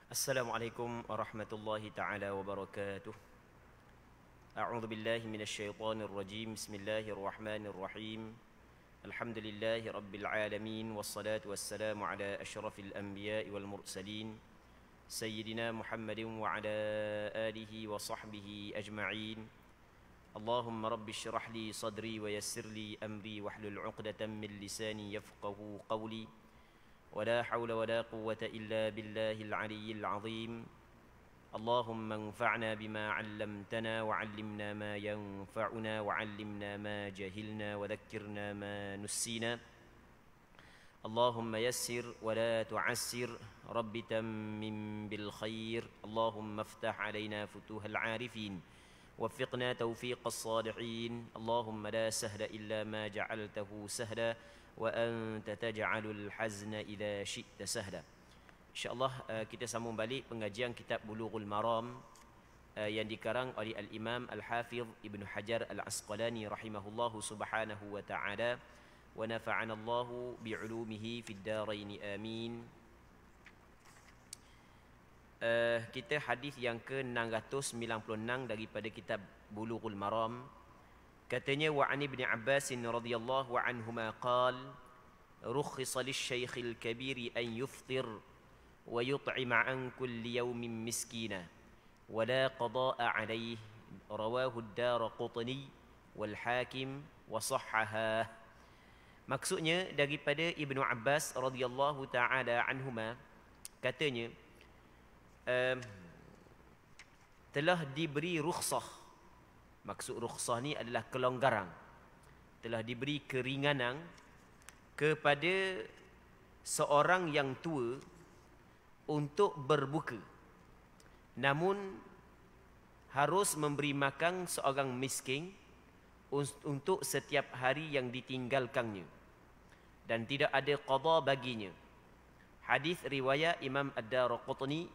Assalamualaikum warahmatullahi taala wabarakatuh. A'udzu billahi minasyaitonir rajim. Bismillahirrahmanirrahim. Alhamdulillahi rabbil alamin wassalatu wassalamu ala asyrafil anbiya'i wal mursalin sayyidina Muhammadin wa ala alihi wa sahbihi ajma'in. Allahumma rabbi shrah li sadri wa yassir li amri wahlul 'uqdatam min lisani yafqahu qawli. ولا حول ولا قوة إلا بالله العلي العظيم. اللهم انفعنا بما علمتنا وعلمنا ما ينفعنا وعلمنا ما جهلنا وذكرنا ما نسينا. اللهم يسر ولا تعسر رب تمم بالخير. اللهم افتح علينا فتوح العارفين وفقنا توفيق الصالحين. اللهم لا سهل إلا ما جعلته سهلا وأنت تجعل الحزن إذا شئت سهلا. InsyaAllah kita sambung balik pengajian kitab Bulughul Maram yang dikarang oleh Al-Imam Al-Hafidh Ibn Hajar Al-Asqalani rahimahullahu subhanahu wa ta'ala wa nafa'ana Allahu bi'ulumihi fid daraini amin. Kita hadis yang ke-696 daripada kitab Bulughul Maram. Katanya wa an Ibn Abbas radhiyallahu anhuma qala rukhisa lish-shaykhil kabiri an yuftir wa yut'ima an kulli yawmin miskina wa la qada'a alayhi. Rawahu ad-Daraqutni wal Hakim wa sahhaha. Maksudnya daripada Ibnu Abbas radhiyallahu taala anhuma, katanya telah diberi rukhsah. Maksud rukhsah ni adalah kelonggaran. Telah diberi keringanan kepada seorang yang tua untuk berbuka. Namun harus memberi makan seorang miskin untuk setiap hari yang ditinggalkannya. Dan tidak ada qada baginya. Hadis riwayat Imam Ad-Daraqutni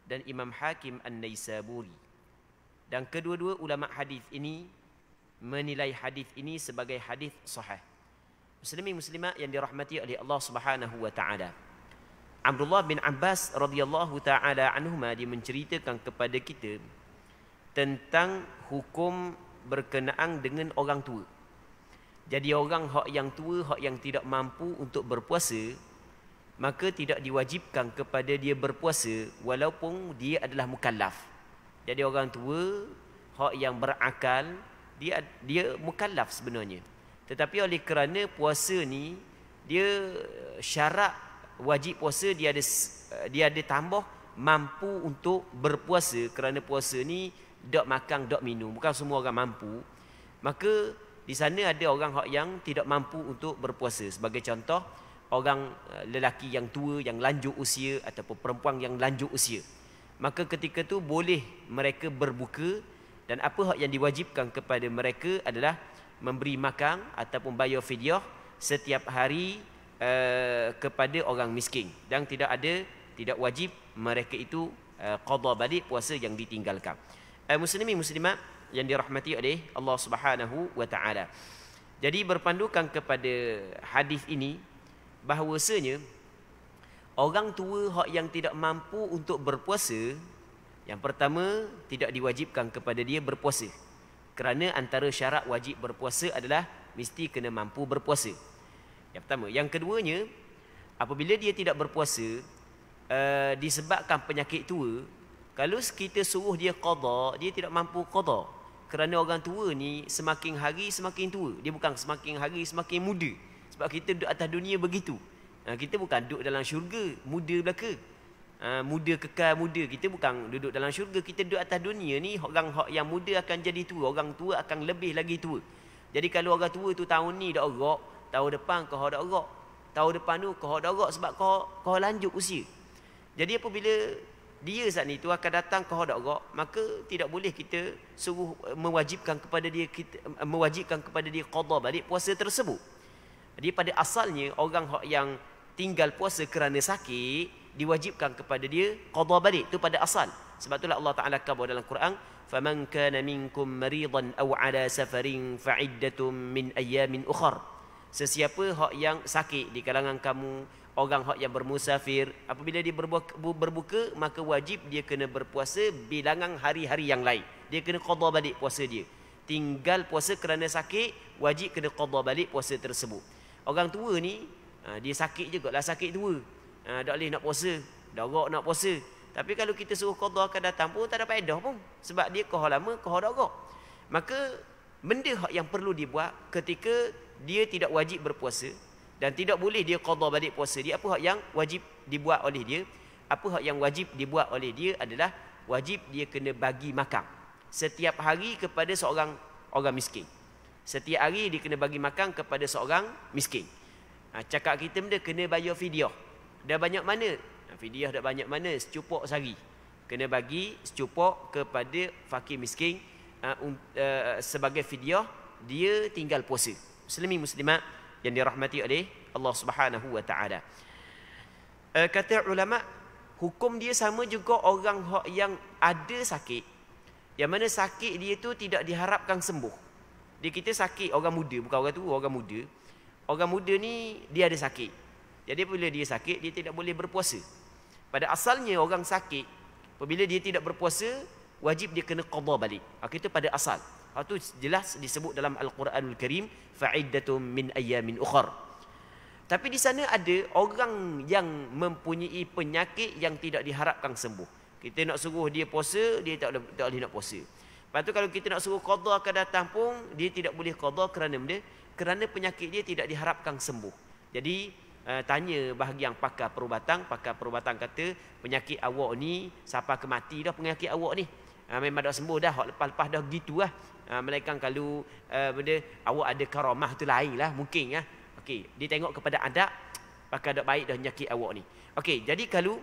dan Imam Hakim An-Naisaburi. Dan kedua-dua ulama hadis ini menilai hadis ini sebagai hadis sahih. Muslimin muslimat yang dirahmati oleh Allah Subhanahu wa taala. Abdullah bin Abbas radhiyallahu taala anhuma dia menceritakan kepada kita tentang hukum berkenaan dengan orang tua. Jadi orang hak yang tua, hak yang tidak mampu untuk berpuasa, maka tidak diwajibkan kepada dia berpuasa walaupun dia adalah mukallaf. Jadi orang tua, hak yang berakal, dia mukallaf sebenarnya. Tetapi oleh kerana puasa ni, dia syarat wajib puasa, dia ada tambah mampu untuk berpuasa. Kerana puasa ni dak makan, dak minum. Bukan semua orang mampu. Maka di sana ada orang hak yang tidak mampu untuk berpuasa. Sebagai contoh, orang lelaki yang tua, yang lanjut usia, ataupun perempuan yang lanjut usia. Maka ketika tu boleh mereka berbuka, dan apa hak yang diwajibkan kepada mereka adalah memberi makan ataupun bayar fidyah setiap hari kepada orang miskin, dan tidak wajib mereka itu qada balik puasa yang ditinggalkan. Muslimin muslimat yang dirahmati oleh Allah Subhanahu wa taala. Jadi berpandukan kepada hadis ini bahawasanya orang tua hak yang tidak mampu untuk berpuasa, yang pertama tidak diwajibkan kepada dia berpuasa. Kerana antara syarat wajib berpuasa adalah mesti kena mampu berpuasa. Yang pertama. Yang keduanya, apabila dia tidak berpuasa disebabkan penyakit tua, kalau kita suruh dia qada, dia tidak mampu qada. Kerana orang tua ni semakin hari semakin tua. Dia bukan semakin hari semakin muda. Sebab kita duduk atas dunia begitu. Kita bukan duduk dalam syurga muda belaka. Muda kekal muda. Kita bukan duduk dalam syurga. Kita duduk atas dunia ni, orang yang muda akan jadi tua, orang tua akan lebih lagi tua. Jadi kalau orang tua tu tahun ni dak orok, tahun depan kau dak orok, tahun depan tu kau dak orok sebab kau lanjut usia. Jadi apabila dia saat ni tu akan datang kau dak orok, maka tidak boleh kita suruh mewajibkan kepada dia qada balik puasa tersebut. Jadi pada asalnya orang yang tinggal puasa kerana sakit diwajibkan kepada dia qada balik, itu pada asal. Sebab itulah Allah Taala kata dalam Quran, faman kana minkum maridan aw ala safarin fa'iddatum min ayyamin ukhra. Sesiapa hak yang sakit di kalangan kamu, orang hak yang bermusafir, apabila dia berbuka, maka wajib dia kena berpuasa bilangan hari-hari yang lain. Dia kena qada balik puasa dia. Tinggal puasa kerana sakit, wajib kena qada balik puasa tersebut. Orang tua ni, dia sakit jugalah, sakit tua. Tak boleh nak puasa, darah nak puasa. Tapi kalau kita suruh qada akan datang pun tak ada faedah pun. Sebab dia kohar lama, kohar darah. Maka benda hak yang perlu dibuat ketika dia tidak wajib berpuasa dan tidak boleh dia qada balik puasa dia, apa hak yang wajib dibuat oleh dia? Apa hak yang wajib dibuat oleh dia adalah wajib dia kena bagi makan setiap hari kepada seorang orang miskin. Setiap hari dia kena bagi makan kepada seorang miskin. Cakap kita benda kena bayar fidyah. Dah banyak mana? Fidyah dah banyak mana? Secupok sehari. Kena bagi secupok kepada fakir miskin sebagai fidyah, dia tinggal puasa. Muslimin muslimat yang dirahmati oleh Allah Subhanahu wa taala. Kata ulama, hukum dia sama juga orang yang ada sakit, yang mana sakit dia tu tidak diharapkan sembuh. Dia kita sakit orang muda, bukan orang tua, orang muda. Orang muda ni dia ada sakit. Jadi bila dia sakit, dia tidak boleh berpuasa. Pada asalnya orang sakit, apabila dia tidak berpuasa, wajib dia kena qada balik. Itu pada asal. Itu jelas disebut dalam Al-Quranul Karim, fa'iddatum min ayyamin ukhar. Tapi di sana ada orang yang mempunyai penyakit yang tidak diharapkan sembuh. Kita nak suruh dia puasa, dia tak boleh nak puasa. Lepas tu kalau kita nak suruh qada akan datang pun, dia tidak boleh qada kerana benda, kerana penyakit dia tidak diharapkan sembuh. Jadi tanya bahagian pakar perubatan kata penyakit awak ni sampai ke mati dah penyakit awak ni. Memang dah sembuh dah, lepas-lepas dah gitu lah. Melainkan kalau benda awak ada karamah tu lain lah mungkin lah. Okey, dia tengok kepada adab, pakar dak baik dah penyakit awak ni. Okey, jadi kalau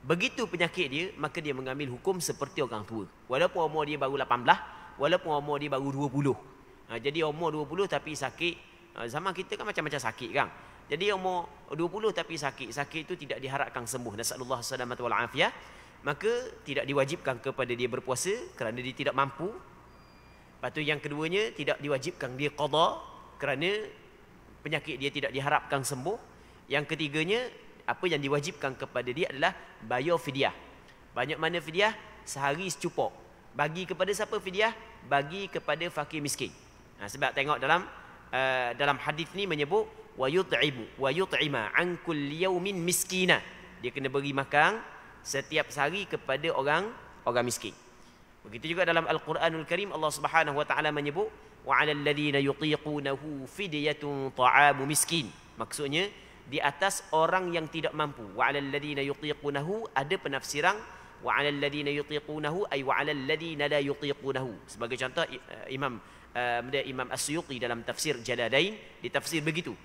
begitu penyakit dia, maka dia mengambil hukum seperti orang tua. Walaupun umur dia baru 18, walaupun umur dia baru 20. Jadi umur 20 tapi sakit. Zaman kita kan macam-macam sakit kan. Jadi umur 20 tapi sakit. Sakit itu tidak diharapkan sembuh. Nasallallahu salamata wal afiyah. Maka tidak diwajibkan kepada dia berpuasa kerana dia tidak mampu. Lepas tu yang keduanya, tidak diwajibkan dia qada kerana penyakit dia tidak diharapkan sembuh. Yang ketiganya, apa yang diwajibkan kepada dia adalah bayar fidyah. Banyak mana fidyah? Sehari secupok. Bagi kepada siapa fidyah? Bagi kepada fakir miskin. Sebab tengok dalam hadis ni menyebut wa yut'ima an kulli yawmin miskina. Dia kena beri makan setiap hari kepada orang miskin. Begitu juga dalam Al-Quranul Karim Allah Subhanahu wa taala menyebut wa 'alal ladzina yutiqunahu fidyatun ta'amu miskin. Maksudnya di atas orang yang tidak mampu. Wa 'alal ladzina yutiqunahu, ada penafsiran wa 'alal ladzina yutiqunahu ay wa 'alal ladzina la yutiqunahu. Sebagai contoh Imam As-Suyuti dalam tafsir Jalalain ditafsir begitu.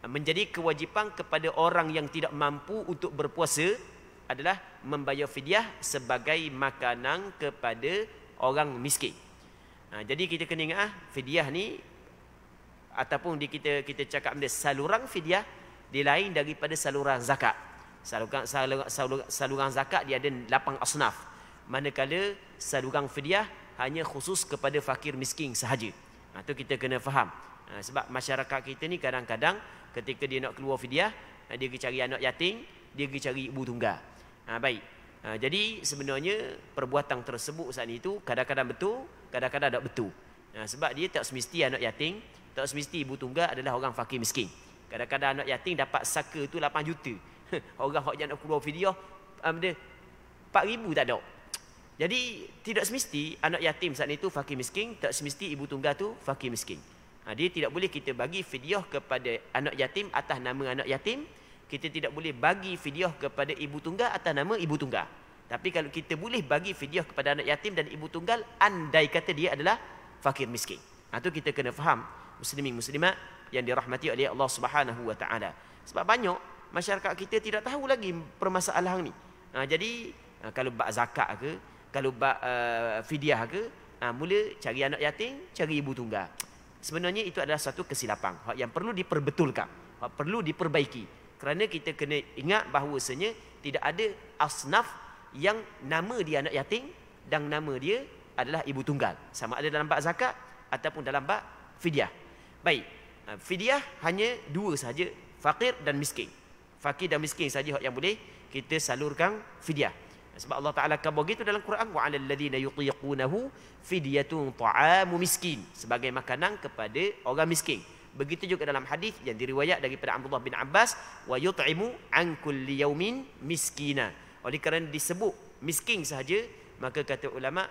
Menjadi kewajipan kepada orang yang tidak mampu untuk berpuasa adalah membayar fidyah sebagai makanan kepada orang miskin. Jadi kita kena ingat fidyah ni ataupun kita cakap benda saluran fidyah dia lain daripada saluran zakat. Saluran zakat dia ada 8 asnaf. Manakala saluran fidyah hanya khusus kepada fakir miskin sahaja. Itu kita kena faham. Sebab masyarakat kita ni kadang-kadang ketika dia nak keluar fidyah, dia pergi cari anak yatim, dia pergi cari ibu tunggal. Baik. Jadi sebenarnya perbuatan tersebut saat itu kadang-kadang betul, kadang-kadang tak betul. Sebab dia tak semesti anak yatim, tak semesti ibu tunggal adalah orang fakir miskin. Kadang-kadang anak yatim dapat saka tu 8 juta. Orang yang nak keluar fidyah 4,000 tak ada. Jadi tidak semesti anak yatim saat itu fakir miskin, tak semesti ibu tunggal tu fakir miskin. Dia tidak boleh kita bagi fidyah kepada anak yatim atas nama anak yatim. Kita tidak boleh bagi fidyah kepada ibu tunggal atas nama ibu tunggal. Tapi kalau kita boleh bagi fidyah kepada anak yatim dan ibu tunggal, andai kata dia adalah fakir miskin. Itu kita kena faham, muslimin muslimat yang dirahmati oleh Allah Subhanahu wa taala. Sebab banyak masyarakat kita tidak tahu lagi permasalahan ni. Jadi kalau bab zakat ke, kalau bab fidyah ke, mula cari anak yatim, cari ibu tunggal. Sebenarnya itu adalah satu kesilapan yang perlu diperbetulkan, perlu diperbaiki. Kerana kita kena ingat bahawasanya tidak ada asnaf yang nama dia anak yatim dan nama dia adalah ibu tunggal. Sama ada dalam bab zakat ataupun dalam bab fidyah. Baik, fidyah hanya dua saja, fakir dan miskin. Fakir dan miskin saja yang boleh kita salurkan fidyah. Sebab Allah Taala kata begitu dalam Quran, wa 'alal ladzina yutiqunahu fidyatun ta'amu miskin, sebagai makanan kepada orang miskin. Begitu juga dalam hadis yang diriwayat daripada Abdullah bin Abbas, wa yut'imu an kulli yaumin miskina. Oleh kerana disebut miskin sahaja, maka kata ulama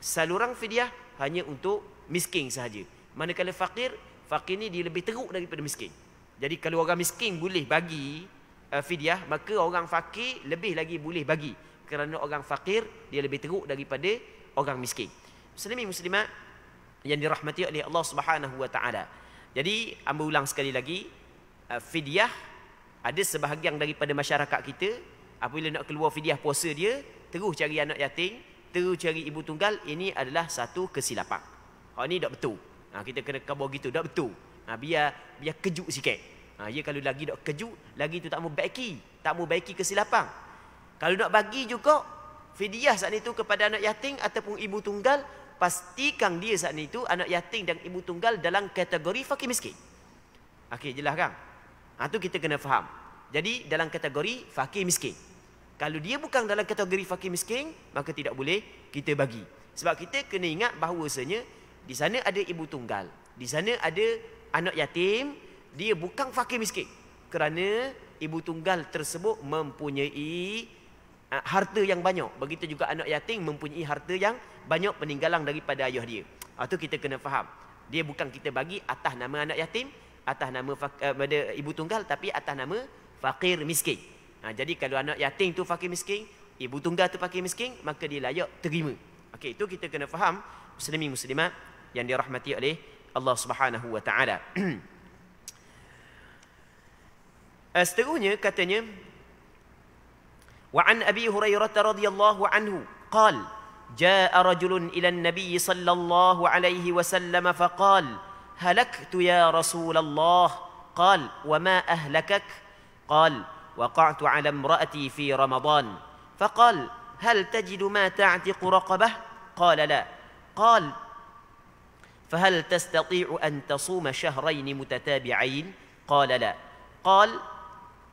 saluran fidyah hanya untuk miskin sahaja. Manakala fakir ni dia lebih teruk daripada miskin. Jadi kalau orang miskin boleh bagi fidyah, maka orang fakir lebih lagi boleh bagi, kerana orang fakir dia lebih teruk daripada orang miskin. Muslimin muslimat yang dirahmati oleh Allah Subhanahu wa taala. Jadi hamba ulang sekali lagi, fidyah ada sebahagian daripada masyarakat kita apabila nak keluar fidyah puasa dia terus cari anak yatim, terus cari ibu tunggal. Ini adalah satu kesilapan. Ini tak betul. Kita kena khabar gitu, tak betul. Biar kejut sikit. Ya, kalau lagi tak kejut, lagi tu tak mau baiki kesilapan. Kalau nak bagi juga fidyah saat itu kepada anak yatim ataupun ibu tunggal, pastikan dia saat itu anak yatim dan ibu tunggal dalam kategori fakir miskin. Okey, jelas kan? Tu kita kena faham. Jadi dalam kategori fakir miskin. Kalau dia bukan dalam kategori fakir miskin, maka tidak boleh kita bagi. Sebab kita kena ingat bahawasanya di sana ada ibu tunggal, di sana ada anak yatim, dia bukan fakir miskin. Kerana ibu tunggal tersebut mempunyai harta yang banyak. Begitu juga anak yatim mempunyai harta yang banyak peninggalan daripada ayah dia. Itu kita kena faham. Dia bukan kita bagi atas nama anak yatim, atas nama ibu tunggal, tapi atas nama fakir miskin. Jadi kalau anak yatim tu fakir miskin, ibu tunggal tu fakir miskin, maka dia layak terima. Okey, itu kita kena faham, muslimin muslimat yang dirahmati oleh Allah Subhanahu wa taala. Seterusnya katanya, wa an Abi Hurairah radhiyallahu anhu qala جاء رجل إلى النبي صلى الله عليه وسلم فقال هلكت يا رسول الله قال وما أهلكك قال وقعت على امرأتي في رمضان فقال هل تجد ما تعتق رقبة قال لا قال فهل تستطيع أن تصوم شهرين متتابعين قال لا قال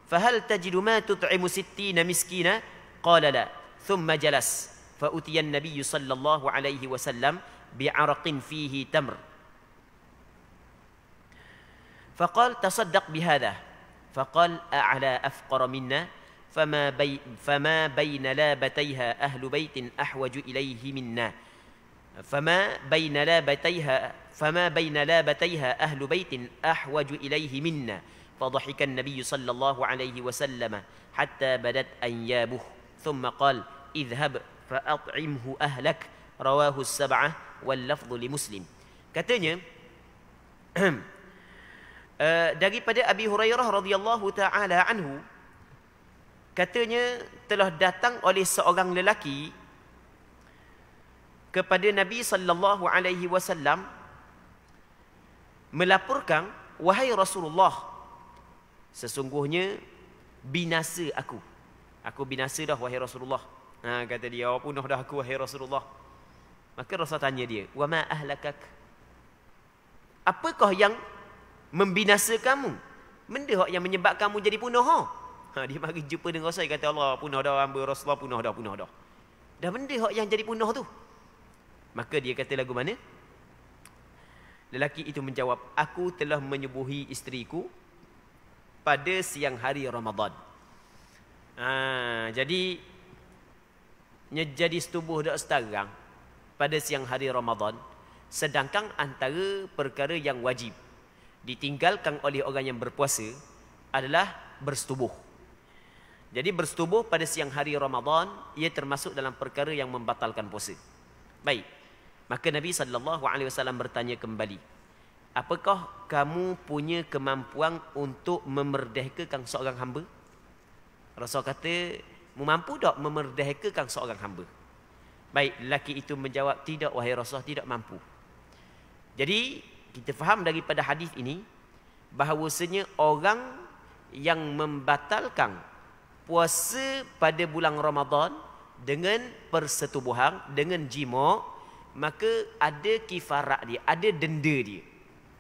فهل تجد ما تطعم 60 مسكينا قال لا ثم جلس فأتي النبي صلى الله عليه وسلم بعرق فيه تمر فقال تصدق بهذا فقال أعلى أفقر منا فما بين لابتيها أهل بيت أحوج إليه منا فما بين لابتيها أهل بيت أحوج إليه منا فضحك النبي صلى الله عليه وسلم حتى بدت أنيابه ثم قال اذهب فأطعمه أهلك رواه السبعة واللفظ لمسلم. Katanya daripada Abi Hurairah radhiyallahu taala anhu, katanya telah datang oleh seorang lelaki kepada Nabi sallallahu alaihi wasallam melaporkan, wahai Rasulullah, sesungguhnya binasa aku binasa dah wahai Rasulullah. Kata dia, punuh dah aku wahai Rasulullah. Maka Rasul tanya dia, wa ma ahlakak, apakah yang membinasa kamu? Benda yang menyebabkan kamu jadi punuh? Dia mari jumpa dengan Rasul, kata Allah punuh dah hamba Rasulullah, punuh dah. Dah benda yang jadi punuh tu. Maka dia kata lagu mana? Lelaki itu menjawab, aku telah menyubuhi isteriku pada siang hari Ramadan. Jadi setubuh dak setarang pada siang hari Ramadan, sedangkan antara perkara yang wajib ditinggalkan oleh orang yang berpuasa adalah bersetubuh. Jadi bersetubuh pada siang hari Ramadan ia termasuk dalam perkara yang membatalkan puasa. Baik. Maka Nabi SAW bertanya kembali, apakah kamu punya kemampuan untuk memerdekakan seorang hamba? Rasul kata, mampu tak memerdekakan seorang hamba? Baik, lelaki itu menjawab, tidak wahai Rasul, tidak mampu. Jadi kita faham daripada hadis ini bahawasanya orang yang membatalkan puasa pada bulan Ramadan dengan persetubuhan, dengan jima', maka ada kifarat dia, ada denda dia.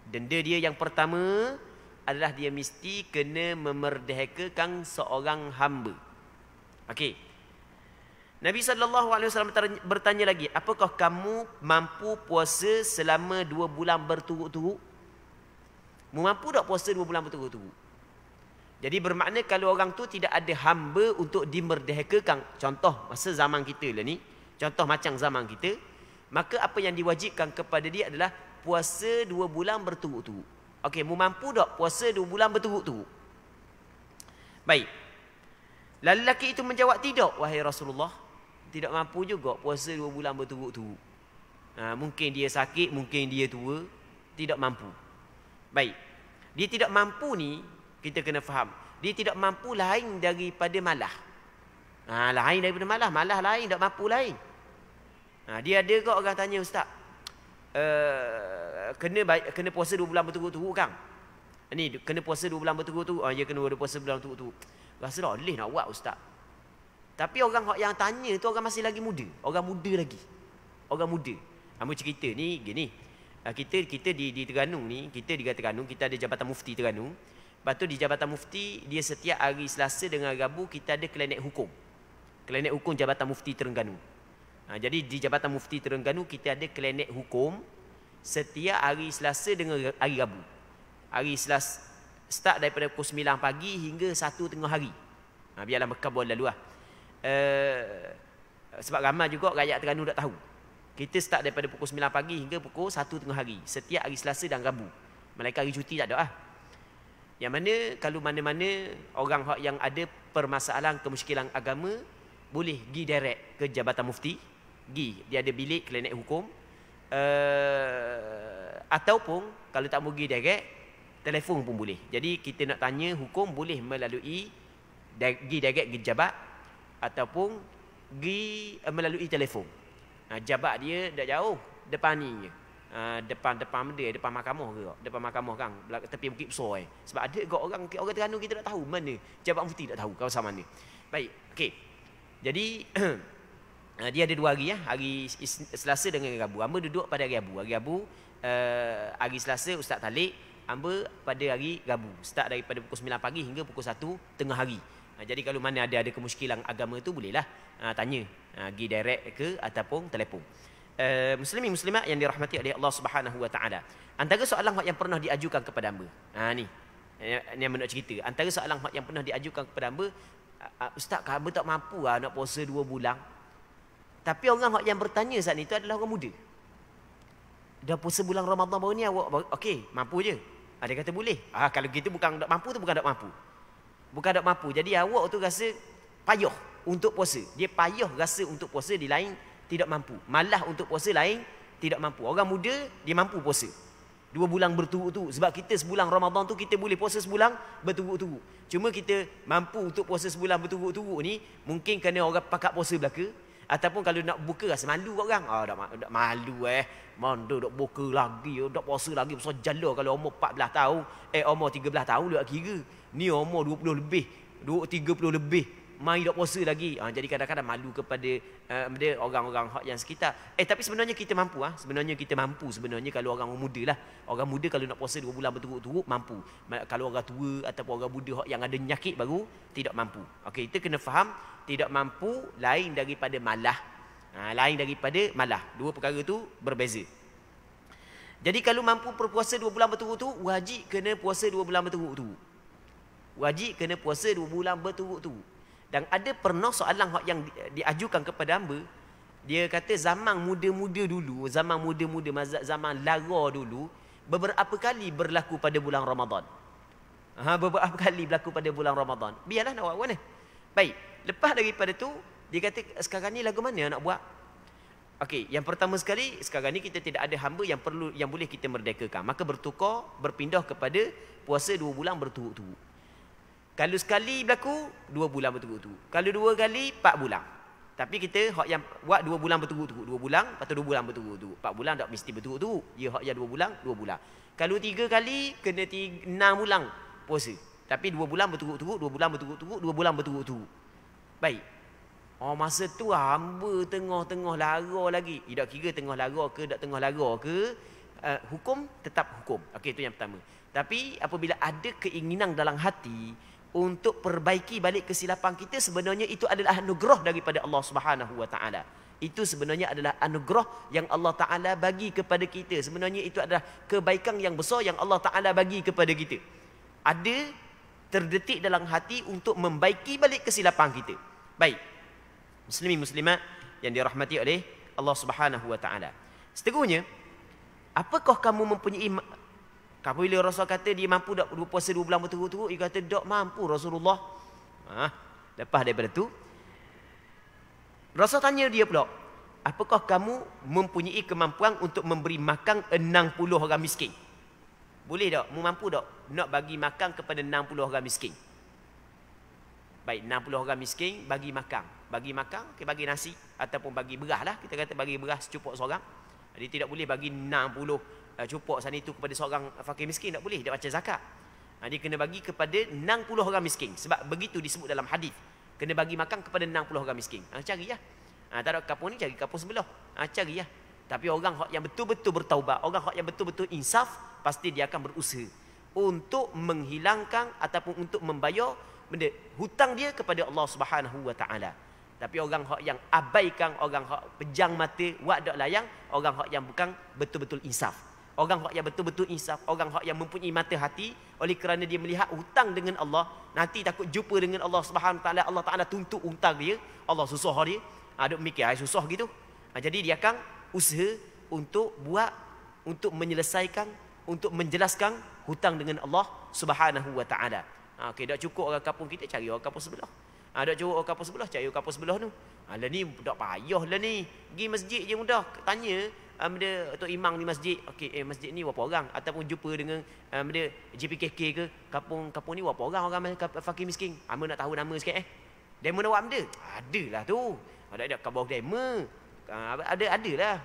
Denda dia yang pertama adalah dia mesti kena memerdekakan seorang hamba. Okey. Nabi SAW bertanya lagi, apakah kamu mampu puasa selama 2 bulan berturut-turut? Mampu tak puasa 2 bulan berturut-turut? Jadi bermakna kalau orang tu tidak ada hamba untuk dimerdekakan, contoh masa zaman kita lah ni, contoh macam zaman kita, maka apa yang diwajibkan kepada dia adalah puasa 2 bulan berturut-turut. Okey, mampu tak puasa 2 bulan berturut-turut? Baik. Lelaki itu menjawab, tidak wahai Rasulullah. Tidak mampu juga puasa 2 bulan berturut-turut. Mungkin dia sakit, mungkin dia tua, tidak mampu. Baik. Dia tidak mampu ni, kita kena faham. Dia tidak mampu lain daripada malah. Lain daripada malah. Malah lain, tak mampu lain. Dia ada ke orang tanya, Ustaz, kena puasa 2 bulan berturut-turut kan? Ni kena puasa 2 bulan berturut-turut. Ya kena puasa 2 bulan berturut-turut. Rasa dah boleh nak buat, Ustaz. Tapi orang yang tanya tu orang masih lagi muda. Orang muda lagi. Orang muda. Ambil cerita ni gini. Kita di Terengganu ni, kita di Terengganu, kita ada Jabatan Mufti Terengganu. Lepas tu di Jabatan Mufti, dia setiap hari Selasa dengan Rabu kita ada klinik hukum. Klinik hukum Jabatan Mufti Terengganu. Jadi di Jabatan Mufti Terengganu kita ada klinik hukum setiap hari Selasa dengan hari Rabu. Hari Selasa start daripada pukul 9 pagi hingga 1 tengah hari. Biarlah berkabul lalu lah. Sebab ramai juga rakyat Terengganu tak tahu. Kita start daripada pukul 9 pagi hingga pukul 1 tengah hari. Setiap hari Selasa dan Rabu. Malaikat hari cuti tak ada lah. Yang mana kalau mana-mana orang yang ada permasalahan kemusykilan agama boleh pergi direct ke Jabatan Mufti. Dia ada bilik klinik hukum. Ataupun kalau tak mau pergi direct, telefon pun boleh. Jadi kita nak tanya hukum boleh melalui pergi direct ke jabat ataupun pergi melalui telefon. Jabat dia tak jauh, depan ni je. Depan dia, depan mahkamah ke? Depan mahkamah kan, tepi Bukit Besar. Sebab ada juga orang Terengganu kita tak tahu mana. Jabat Mufti tak tahu kawasan mana. Baik, okey. Jadi dia ada 2 hari ya, hari Selasa dengan Rabu. Hamba duduk pada hari Rabu. Hari Rabu, hari Selasa Ustaz Talik, hamba pada hari Rabu. Start daripada pukul 9 pagi hingga pukul 1 tengah hari. Jadi kalau mana ada kemusykilan agama tu bolehlah tanya, pergi direct ke ataupun telefon. Muslimin muslimat yang dirahmati oleh Allah Subhanahu wa taala. Antara soalan yang pernah diajukan kepada hamba. Ni yang nak cerita. Antara soalan yang pernah diajukan kepada hamba, Ustaz, hamba tak mampu nak puasa 2 bulan. Tapi orang yang bertanya saat ni tu adalah orang muda. Dah puasa bulan Ramadan baru ni awak okey, mampu je. Dia kata boleh. Kalau gitu bukan tak mampu tu bukan tak mampu. Bukan tak mampu. Jadi awak tu rasa payah untuk puasa. Dia payah rasa untuk puasa, di lain tidak mampu. Malah untuk puasa lain tidak mampu. Orang muda dia mampu puasa 2 bulan berturut-turut. Sebab kita sebulan Ramadan tu kita boleh puasa sebulan berturut-turut. Cuma kita mampu untuk puasa sebulan berturut-turut ni mungkin kerana orang pakat puasa belaka. Ataupun kalau nak buka rasa malu kat orang. Tak malu Mana dok buka lagi, dok puasa lagi pasal jala kalau umur 14 tahun, umur 13 tahun dia kira. Ni umur 20 lebih, 30 lebih, mai dok puasa lagi. Jadi kadang-kadang malu kepada orang-orang yang sekitar. Tapi sebenarnya kita mampu sebenarnya kita mampu sebenarnya kalau orang muda lah. Orang muda kalau nak puasa 2 bulan berturut-turut mampu. Kalau orang tua ataupun orang muda yang ada penyakit baru tidak mampu. Okey, kita kena faham tidak mampu lain daripada malah. Lain daripada malah. 2 perkara tu berbeza. Jadi kalau mampu berpuasa 2 bulan berturut-turut, wajib kena puasa 2 bulan berturut-turut. Wajib kena puasa 2 bulan berturut-turut. Dan ada pernah soalan yang diajukan kepada hamba. Dia kata zaman muda-muda dulu, zaman lara dulu, beberapa kali berlaku pada bulan Ramadan. Beberapa kali berlaku pada bulan Ramadan. Biarlah nak buat mana. Baik, lepas daripada tu, dia kata sekarang ni lagu mana nak buat? Okey, yang pertama sekali, sekarang ni kita tidak ada hamba yang boleh kita merdekakan. Maka berpindah kepada puasa 2 bulan berturut-turut. Kalau sekali berlaku 2 bulan berturut-turut. Kalau 2 kali 4 bulan. Tapi kita hak yang buat 2 bulan berturut-turut. 2 bulan, lepas tu 2 bulan berturut-turut. 4 bulan tak mesti berturut-turut. Dia hak yang 2 bulan, 2 bulan. Kalau 3 kali kena 6 bulan puasa. Tapi 2 bulan berturut-turut, 2 bulan berturut-turut, 2 bulan berturut-turut. Baik. Masa tu hamba tengah-tengah lara lagi. Tak kira tengah lara ke, tak tengah lara ke. hukum tetap hukum. Okey, itu yang pertama. Tapi apabila ada keinginan dalam hati untuk perbaiki balik kesilapan kita, sebenarnya itu adalah anugerah daripada Allah Subhanahu Wa Taala. Itu sebenarnya adalah anugerah yang Allah Taala bagi kepada kita. Sebenarnya itu adalah kebaikan yang besar yang Allah Taala bagi kepada kita. Ada terdetik dalam hati untuk membaiki balik kesilapan kita. Baik. Muslimin muslimat yang dirahmati oleh Allah Subhanahu Wa Taala. Seterusnya, apakah kamu mempunyai, apabila Rasul kata dia mampu tak berpuasa 2 bulan berturut-turut, dia kata tak mampu Rasulullah. Lepas daripada tu, Rasul tanya dia pula, apakah kamu mempunyai kemampuan untuk memberi makan 60 orang miskin? Boleh tak? Mu mampu tak nak bagi makan kepada 60 orang miskin? Baik, 60 orang miskin bagi makan. Bagi makan, okay, bagi nasi ataupun bagi beras lah. Kita kata bagi beras secupuk seorang. Jadi tidak boleh bagi 60 cupuk sana itu kepada seorang fakir miskin. Tak boleh, dia macam zakat. Dia kena bagi kepada 60 orang miskin. Sebab begitu disebut dalam hadis. Kena bagi makan kepada 60 orang miskin. Cari lah. Tak ada kampung ni, cari kampung sebelah. Cari lah. Tapi orang yang betul-betul bertaubat, orang yang betul-betul insaf, pasti dia akan berusaha untuk menghilangkan ataupun untuk membayar benda hutang dia kepada Allah Subhanahu Wa Taala. Tapi orang yang abaikan, orang pejang mata, wak dak layang, orang yang bukan betul-betul insaf. Orang yang betul-betul insaf, orang yang mempunyai mata hati, oleh kerana dia melihat hutang dengan Allah, nanti takut jumpa dengan Allah Subhanahu Wa Taala, Allah Taala tuntut hutang dia, Allah susah dia. Duk mikir susah gitu. Jadi dia akan usaha untuk buat, untuk menyelesaikan, untuk menjelaskan hutang dengan Allah Subhanahu Wa Taala. Okey, dak cukup orang kampung kita, cari orang kampung sebelah. Dak cukup orang kampung sebelah, cari orang kampung sebelah tu. Lah ni dak payah lah ni. Pergi masjid je mudah. Tanya benda tok imam di masjid. Okey, masjid ni berapa orang? Ataupun jumpa dengan benda JPKK ke, kampung ni berapa orang fakir miskin? Hamba nak tahu nama sikit Demo nak buat benda? Adalah tu. Ada khabar demo. Adalah.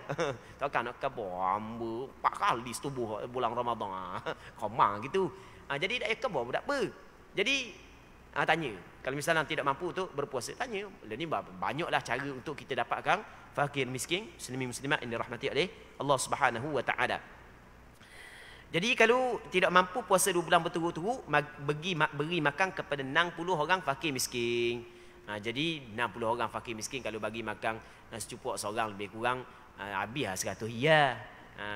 Takkan nak khabar hamba 4 kali setubuh bulan Ramadan. Komang gitu. Jadi dak khabar tak apa. Jadi tanya, kalau misalnya tidak mampu untuk berpuasa, tanya. Ini banyaklah cara untuk kita dapatkan fakir miskin, muslimin muslimat yang dirahmati oleh Allah Subhanahu Wa Taala. Jadi kalau tidak mampu puasa 2 bulan berturut-turut, beri makan kepada 60 orang fakir miskin. Jadi 60 orang fakir miskin kalau bagi makan secupuk seorang lebih kurang habis 100 riyal.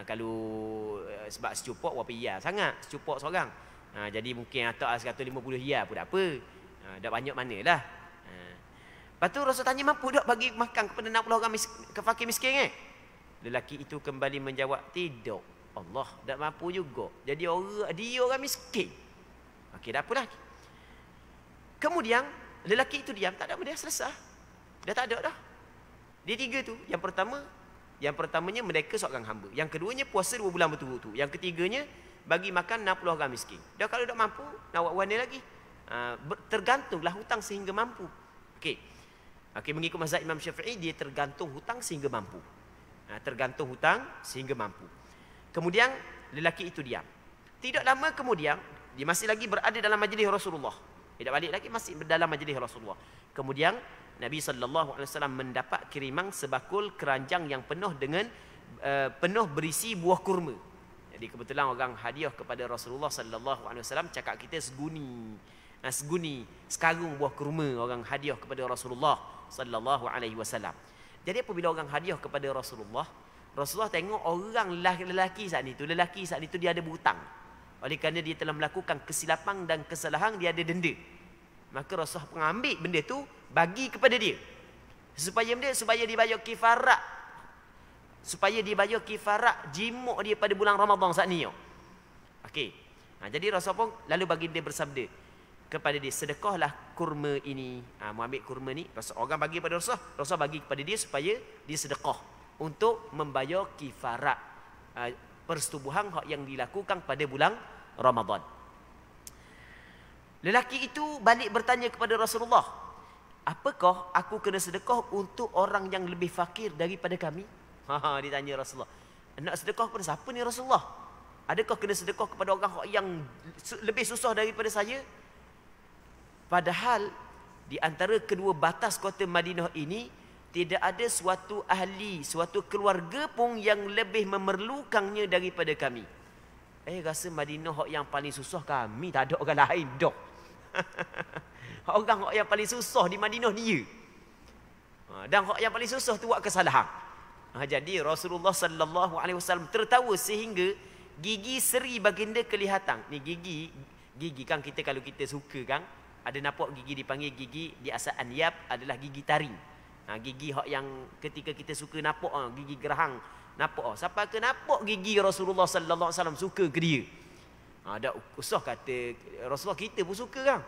Kalau sebab secupuk berapa riyal sangat secupuk seorang. Jadi mungkin atau 150 riyal pun tak apa. Dah banyak manalah. Lepas tu Rasul tanya, mampu tak bagi makan kepada 60 orang fakir miskin Lelaki itu kembali menjawab, tidak. Allah tak mampu juga. Jadi dia orang miskin. Okey, tak apalah. Kemudian lelaki itu diam, tak ada benda, selesai. Dah tak ada dah. Dia 3 tu. Yang pertamanya mereka seorang hamba. Yang keduanya puasa 2 bulan berturut-turut. Yang ketiganya bagi makan 60 orang miskin. Dah kalau tak mampu, nak buat warna lagi. Tergantunglah hutang sehingga mampu. Okey, mengikut mazhab Imam Syafi'i, dia tergantung hutang sehingga mampu. Tergantung hutang sehingga mampu. Kemudian lelaki itu diam. Tidak lama kemudian, dia masih lagi berada dalam majlis Rasulullah. Tidak balik lagi, masih dalam majlis Rasulullah. Kemudian Nabi SAW mendapat kiriman sebakul keranjang yang penuh dengan penuh berisi buah kurma. Jadi kebetulan orang hadiah kepada Rasulullah SAW, cakap kita seguni, sekarung buah kurma orang hadiah kepada Rasulullah SAW. Jadi apabila orang hadiah kepada Rasulullah tengok orang lelaki saat itu dia ada berhutang. Oleh kerana dia telah melakukan kesilapan dan kesalahan, dia ada denda. Maka Rasulullah mengambil benda tu bagi kepada dia. Supaya dia bayar kifarat. Supaya dia bayar kifarat jimuk dia pada bulan Ramadan saat ni. Okey. Jadi Rasulullah pun lalu bagi dia bersabda kepada dia, sedekahlah kurma ini. Mu ambil kurma ni, orang bagi pada Rasulullah bagi kepada dia supaya dia sedekah untuk membayar kifarat persetubuhan yang dilakukan pada bulan Ramadan. Lelaki itu balik bertanya kepada Rasulullah, apakah aku kena sedekah untuk orang yang lebih fakir daripada kami? Ditanya Rasulullah, nak sedekah kepada siapa ni Rasulullah? Adakah kena sedekah kepada orang yang lebih susah daripada saya? Padahal di antara kedua batas kota Madinah ini tidak ada suatu ahli, suatu keluarga pun yang lebih memerlukannya daripada kami. Rasa Madinah hak yang paling susah kami, tak ada orang lain dah. Orang hak yang paling susah di Madinah dia. Dan hak yang paling susah tu buat kesalahan. Jadi Rasulullah sallallahu alaihi wasallam tertawa sehingga gigi seri baginda kelihatan. Ni gigi kan kita kalau kita suka kan, ada nampak gigi dipanggil gigi di asal anyab adalah gigi taring. Gigi hak yang ketika kita suka nampak gigi gerahang nampak. Siapa ke nampak gigi Rasulullah sallallahu alaihi wasallam suka ke dia. Tak usah kata Rasulullah, kita pun suka kan.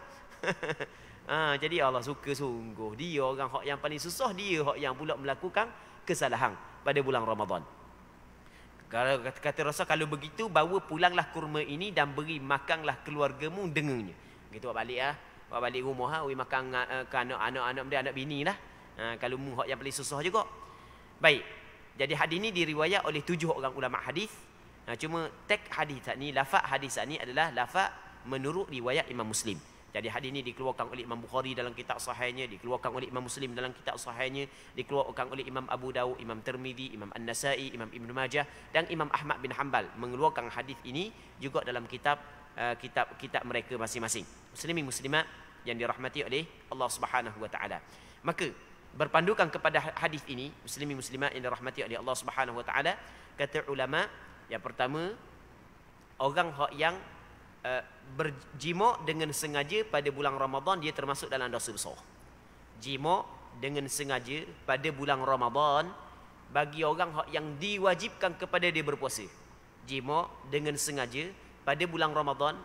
Jadi Allah suka sungguh. Dia orang hak yang paling susah, dia hak yang pula melakukan kesalahan pada bulan Ramadan. Kalau kata Rasul, kalau begitu bawa pulanglah kurma ini dan beri makanlah keluargamu dengannya. Gitu buat balik buat balik rumah makan ke anak-anak dia, anak bini lah. Kalau mu hak yang paling susah juga. Baik. Jadi hadis ini diriwayat oleh 7 orang ulama hadis. Cuma teks hadis ni, lafaz hadis ni adalah lafaz menurut riwayat Imam Muslim. Jadi hadis ini dikeluarkan oleh Imam Bukhari dalam kitab sahihnya, dikeluarkan oleh Imam Muslim dalam kitab sahihnya, dikeluarkan oleh Imam Abu Dawud, Imam Tirmizi, Imam An-Nasai, Imam Ibn Majah dan Imam Ahmad bin Hanbal mengeluarkan hadis ini juga dalam kitab mereka masing-masing. Muslimin muslimat yang dirahmati oleh Allah Subhanahu wa taala. Maka berpandukan kepada hadis ini, muslimin muslimat yang dirahmati oleh Allah Subhanahu wa taala, kata ulama, yang pertama, orang yang berjima dengan sengaja pada bulan Ramadan, dia termasuk dalam dosa besar. Jima dengan sengaja pada bulan Ramadan bagi orang yang diwajibkan kepada dia berpuasa. Jima dengan sengaja pada bulan Ramadan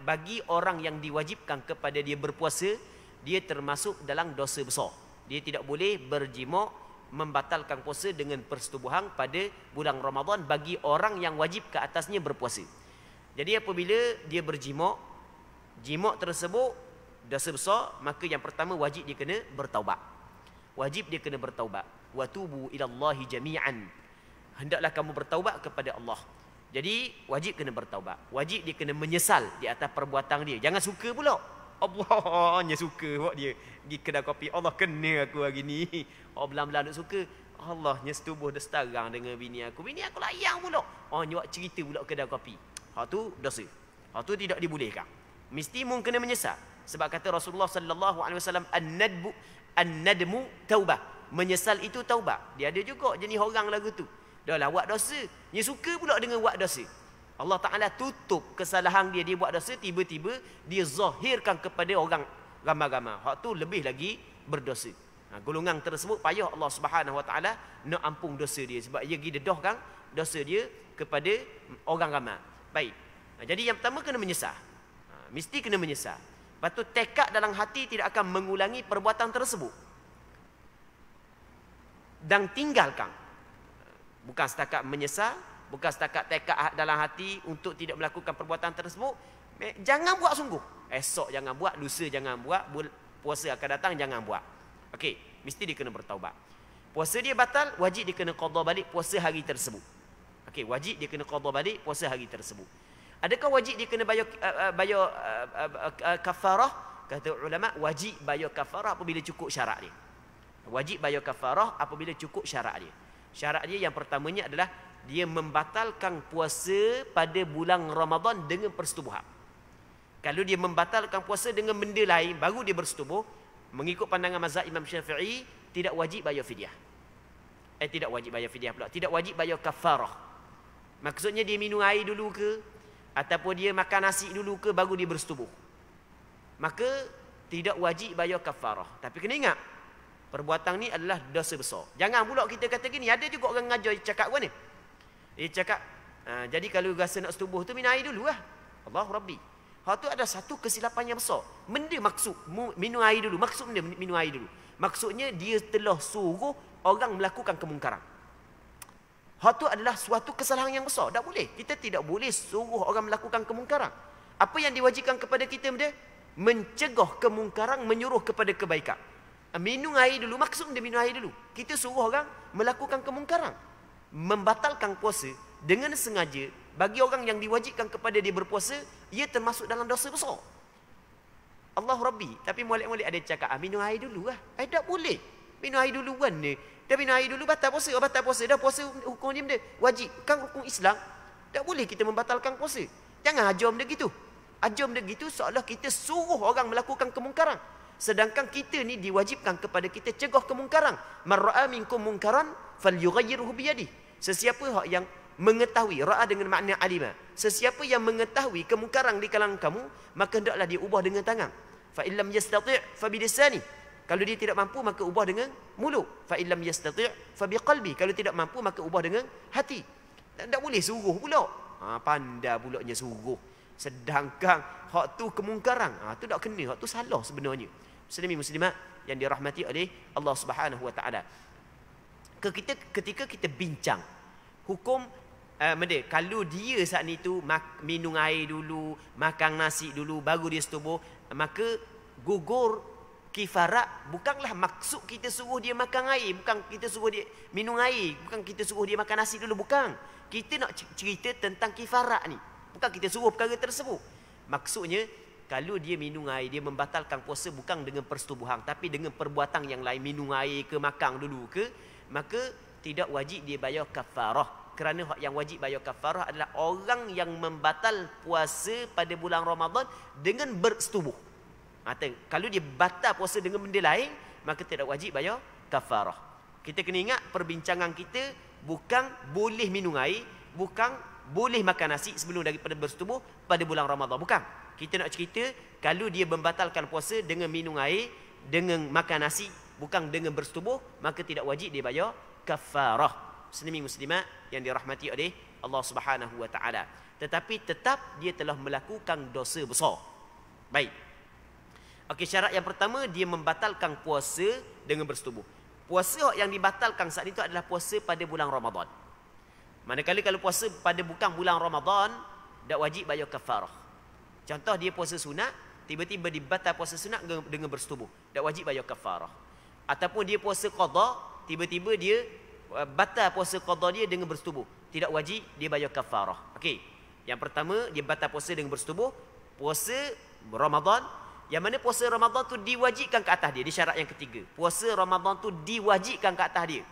bagi orang yang diwajibkan kepada dia berpuasa, dia termasuk dalam dosa besar. Dia tidak boleh berjima membatalkan puasa dengan persetubuhan pada bulan Ramadan bagi orang yang wajib ke atasnya berpuasa. Jadi apabila dia berjima' tersebut dosa besar, maka yang pertama wajib dia kena bertaubat. Wajib dia kena bertaubat. Wa tubu ilallahi jami'an. Hendaklah kamu bertaubat kepada Allah. Jadi wajib kena bertaubat. Wajib dia kena menyesal di atas perbuatan dia. Jangan suka pula. Allahnya suka buat dia pergi kedai kopi. Allah kena aku hari ni. Belam-belam nak suka. Allahnya setubuh dah setarang dengan bini aku. Bini aku layang pula. Buat cerita pula kedai kopi. Hak tu dosa. Hak tu tidak dibolehkan. Mesti mung kena menyesal. Sebab kata Rasulullah sallallahu alaihi wasallam, an-nadmu taubah. Menyesal itu taubat. Dia ada juga jenis orang lagu tu. Dah lah buat dosa. Dia suka pula dengan buat dosa. Allah Ta'ala tutup kesalahan dia. Dia buat dosa, tiba-tiba dia zahirkan kepada orang ramai-ramai. Hak tu lebih lagi berdosa. Golongan tersebut payah Allah Subhanahu Wa Ta'ala nak ampung dosa dia. Sebab dia pergi dedahkan dosa dia kepada orang ramai. Baik. Jadi yang pertama kena menyesal. Mesti kena menyesal. Lepas tu tekad dalam hati tidak akan mengulangi perbuatan tersebut. Dan tinggalkan. Bukan setakat menyesal, bukan setakat tekad dalam hati untuk tidak melakukan perbuatan tersebut. Jangan buat sungguh. Esok jangan buat, lusa jangan buat, puasa akan datang jangan buat. Okey, mesti dia kena bertaubat. Puasa dia batal, wajib dia kena qada balik puasa hari tersebut. Okey, wajib dia kena qada balik puasa hari tersebut. Adakah wajib dia kena bayar kafarah? Kata ulama, wajib bayar kafarah apabila cukup syarat dia. Wajib bayar kafarah apabila cukup syarat dia. Syarat dia yang pertamanya adalah dia membatalkan puasa pada bulan Ramadan dengan persetubuhan. Kalau dia membatalkan puasa dengan benda lain baru dia bersetubuh, mengikut pandangan mazhab Imam Syafi'i, tidak wajib bayar fidyah. Tidak wajib bayar fidyah pula. Tidak wajib bayar kafarah. Maksudnya dia minum air dulu ke, ataupun dia makan nasi dulu ke, baru dia bersetubuh. Maka tidak wajib bayar kafarah. Tapi kena ingat, perbuatan ni adalah dosa besar. Jangan pula kita kata gini, ada juga orang ngajar cakap apa ni? Dia cakap, jadi kalau rasa nak setubuh tu minum air dulu lah. Allah Rabbi. Hal tu ada satu kesilapan yang besar. Benda maksud minum air dulu. Maksud benda minum air dulu. Maksudnya dia telah suruh orang melakukan kemungkaran. Hal tu adalah suatu kesalahan yang besar. Tak boleh. Kita tidak boleh suruh orang melakukan kemungkaran. Apa yang diwajibkan kepada kita benda? Mencegah kemungkaran, menyuruh kepada kebaikan. Minum air dulu. Maksud benda minum air dulu. Kita suruh orang melakukan kemungkaran. Membatalkan puasa dengan sengaja bagi orang yang diwajibkan kepada dia berpuasa, ia termasuk dalam dosa besar. Allah Rabbi. Tapi molek-molek ada cakap, minum air dulu lah. Tak boleh. Minum air duluan ni. Dah minum air dulu batal puasa. Batal puasa. Dah puasa hukum dia benda. Wajib. Kan hukum Islam. Tak boleh kita membatalkan puasa. Jangan ajar benda gitu. Ajar benda gitu seolah kita suruh orang melakukan kemungkaran. Sedangkan kita ni diwajibkan kepada kita cegah kemungkaran. Man ra'a minkum munkaran falyughayyirhu biyadi. Sesiapa yang mengetahui, ra'a dengan makna alima. Sesiapa yang mengetahui kemungkaran di kalangan kamu, maka hendaklah dia ubah dengan tangan. Fa illam yastati' fa bilisani. Kalau dia tidak mampu maka ubah dengan mulut. Fa illam yastati' fa biqalbi. Kalau tidak mampu maka ubah dengan hati. Tak boleh suruh pula. Pandai pulaknya suruh. Sedangkan hak tu kemungkaran. Tu tak kena, hak tu salah sebenarnya. Muslimin muslimat yang dirahmati oleh Allah Subhanahu wa taala. Ketika kita bincang hukum kalau dia saat ni tu minum air dulu, makan nasi dulu baru dia setubuh, maka gugur kifarat. Bukanlah maksud kita suruh dia makan air, bukan kita suruh dia minum air, bukan kita suruh dia makan nasi dulu, bukan. Kita nak cerita tentang kifarat ni, bukan kita suruh perkara tersebut. Maksudnya kalau dia minum air, dia membatalkan puasa bukan dengan persetubuhan, tapi dengan perbuatan yang lain, minum air ke makan dulu ke, maka tidak wajib dia bayar kafarah. Kerana yang wajib bayar kafarah adalah orang yang membatal puasa pada bulan Ramadan dengan bersetubuh. Kalau dia batal puasa dengan benda lain, maka tidak wajib bayar kafarah. Kita kena ingat perbincangan kita bukan boleh minum air, bukan boleh makan nasi sebelum daripada bersetubuh pada bulan Ramadan, bukan. Kita nak cerita kalau dia membatalkan puasa dengan minum air, dengan makan nasi, bukan dengan bersetubuh, maka tidak wajib dia bayar kafarah. Muslimin muslimat yang dirahmati oleh Allah Subhanahu wa taala. Tetapi tetap dia telah melakukan dosa besar. Baik. Okey, syarat yang pertama dia membatalkan puasa dengan bersetubuh. Puasa yang dibatalkan saat itu adalah puasa pada bulan Ramadan. Manakala kalau puasa pada bukan bulan Ramadan, tak wajib bayar kafarah. Contoh dia puasa sunat, tiba-tiba dibatal puasa sunat dengan bersetubuh, tak wajib bayar kafarah. Ataupun dia puasa qada, tiba-tiba dia batal puasa qada dia dengan bersetubuh, tidak wajib dia bayar kafarah. Okey. Yang pertama dia batal puasa dengan bersetubuh, puasa Ramadan, yang mana puasa Ramadan tu diwajibkan ke atas dia. Di syarat yang ketiga, puasa Ramadan tu diwajibkan ke atas dia.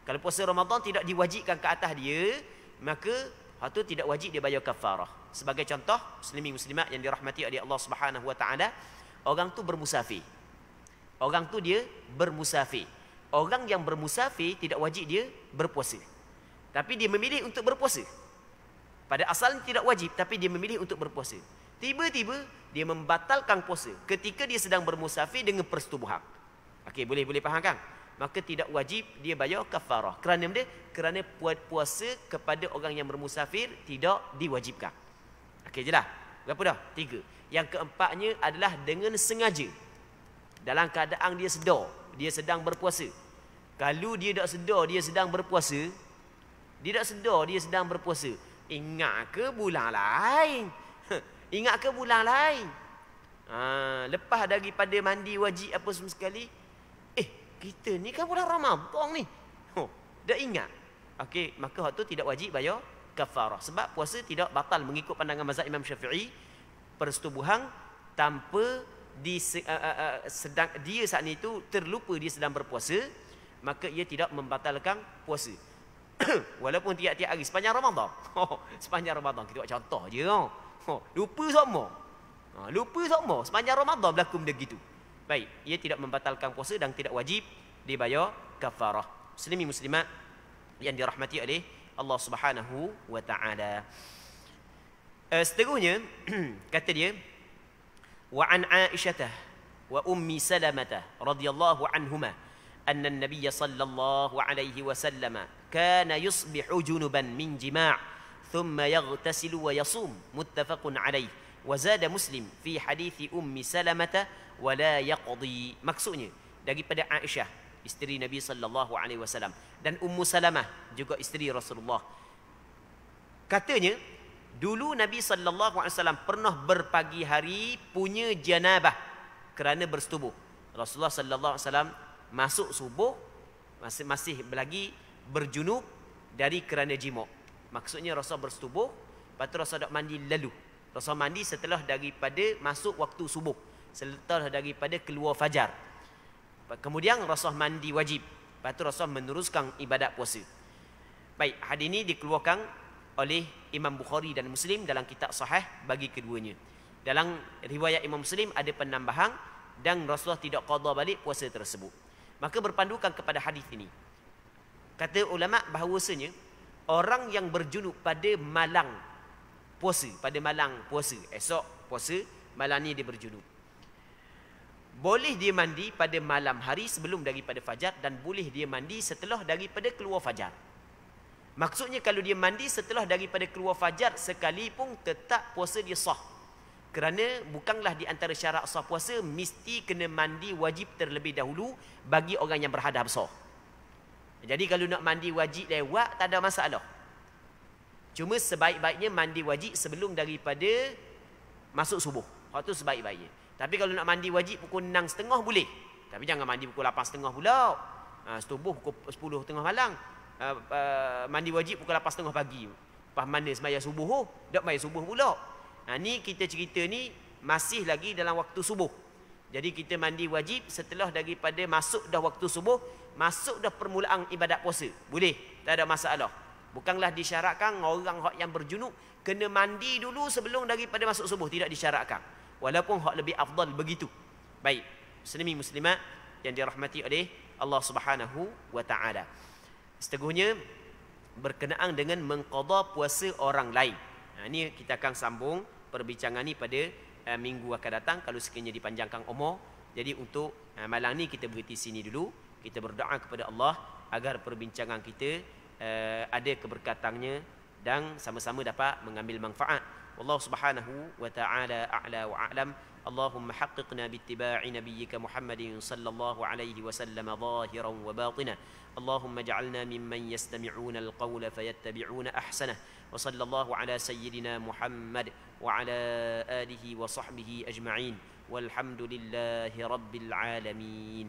Kalau puasa Ramadan tidak diwajibkan ke atas dia, maka hal tu tidak wajib dia bayar kafarah. Sebagai contoh, muslimin muslimat yang dirahmati oleh Allah Subhanahu wa taala, orang tu bermusafir. Orang tu dia bermusafir. Orang yang bermusafir tidak wajib dia berpuasa. Tapi dia memilih untuk berpuasa. Pada asalnya tidak wajib, tapi dia memilih untuk berpuasa. Tiba-tiba dia membatalkan puasa ketika dia sedang bermusafir dengan persetubuhan. Okey, boleh faham kan? Maka tidak wajib dia bayar kafarah. Kerana benda? Kerana puasa kepada orang yang bermusafir tidak diwajibkan. Okey je lah. Berapa dah? 3. Yang keempatnya adalah dengan sengaja. Dalam keadaan dia sedar, dia sedang berpuasa. Kalau dia tak sedar dia sedang berpuasa, ingat ke bulan lain? Ingat ke bulan lain? Lepas daripada mandi wajib apa semua sekali, kita ni kan bulan Ramadan ni. Dah ingat. Okey, maka hak tu tidak wajib bayar kafarah. Sebab puasa tidak batal mengikut pandangan mazhab Imam Syafi'i. Persetubuhan tanpa sedang dia saat itu terlupa dia sedang berpuasa, maka ia tidak membatalkan puasa. Walaupun tiap-tiap hari sepanjang Ramadan. Sepanjang Ramadan kita buat contoh je. Lupa sama. Sepanjang Ramadan berlaku benda gitu. Baik, ia tidak membatalkan puasa dan tidak wajib dibayar kafarah. Muslimin muslimat yang dirahmati oleh Allah Subhanahu wa taala. Seterusnya kata dia, wa an Aisyah wa ummi Salamah radhiyallahu anhuma anna an-nabiy sallallahu alaihi wasallam kana yusbihu junuban min jima' thumma yaghtasilu wa yasum, muttafaqun alaih. Wa zada Muslim fi hadits ummi Salamah wa la yaqdi. Maksudnya daripada Aisyah, isteri Nabi sallallahu alaihi wasallam, dan Ummu Salamah juga isteri Rasulullah. Katanya, dulu Nabi sallallahu alaihi wasallam pernah berpagi hari punya janabah kerana bersetubuh. Rasulullah sallallahu alaihi wasallam masuk subuh masih lagi berjunub dari kerana jima'. Maksudnya Rasul bersetubuh, lepas tu Rasul dak mandi lalu. Rasul mandi setelah daripada masuk waktu subuh, setelah daripada keluar fajar. Kemudian Rasulullah mandi wajib. Lepas tu Rasulullah meneruskan ibadat puasa. Baik, hadis ini dikeluarkan oleh Imam Bukhari dan Muslim dalam kitab sahih bagi keduanya. Dalam riwayat Imam Muslim ada penambahan dan Rasulullah tidak qada balik puasa tersebut. Maka berpandukan kepada hadis ini, kata ulama bahawasanya orang yang berjunub pada malam puasa, esok puasa, malam ni dia berjunub, boleh dia mandi pada malam hari sebelum daripada fajar dan boleh dia mandi setelah daripada keluar fajar. Maksudnya kalau dia mandi setelah daripada keluar fajar sekalipun tetap puasa dia sah. Kerana bukanlah di antara syarat sah puasa mesti kena mandi wajib terlebih dahulu bagi orang yang berhadas besar. Jadi kalau nak mandi wajib lewat tak ada masalah. Cuma sebaik-baiknya mandi wajib sebelum daripada masuk subuh. Waktu sebaik-baiknya. Tapi kalau nak mandi wajib pukul 6.30 boleh. Tapi jangan mandi pukul 8.30 pula. Subuh pukul 10 tengah malam. Mandi wajib pukul 8.30 pagi. Pas mana sembahyang subuh? Tak sembahyang subuh pula. Ni kita cerita ni masih lagi dalam waktu subuh. Jadi kita mandi wajib setelah daripada masuk dah waktu subuh, masuk dah permulaan ibadat puasa. Boleh, tak ada masalah. Bukanlah disyaratkan orang yang berjunub kena mandi dulu sebelum daripada masuk subuh, tidak disyaratkan. Walaupun hak lebih afdal begitu. Baik, muslimin muslimat yang dirahmati oleh Allah Subhanahu wa taala. Seterusnya berkenaan dengan mengqada puasa orang lain. Ini kita akan sambung perbincangan ni pada minggu akan datang kalau sekiranya dipanjangkan umur. Jadi untuk malam ni kita berhenti sini dulu. Kita berdoa kepada Allah agar perbincangan kita ada keberkatannya dan sama-sama dapat mengambil manfaat. Wallahu subhanahu wa ta'ala a'la wa a'lam. Allahumma haqqiqna bittiba'i nabiyyika Muhammadin sallallahu alaihi wasallam zahiran wa batina. Allahumma ja'alna mimman yastami'una al-qawla fayattabi'una ahsanah. Wa sallallahu ala sayyidina Muhammad wa ala alihi wa sahbihi ajma'in. Walhamdulillahi rabbil alamin.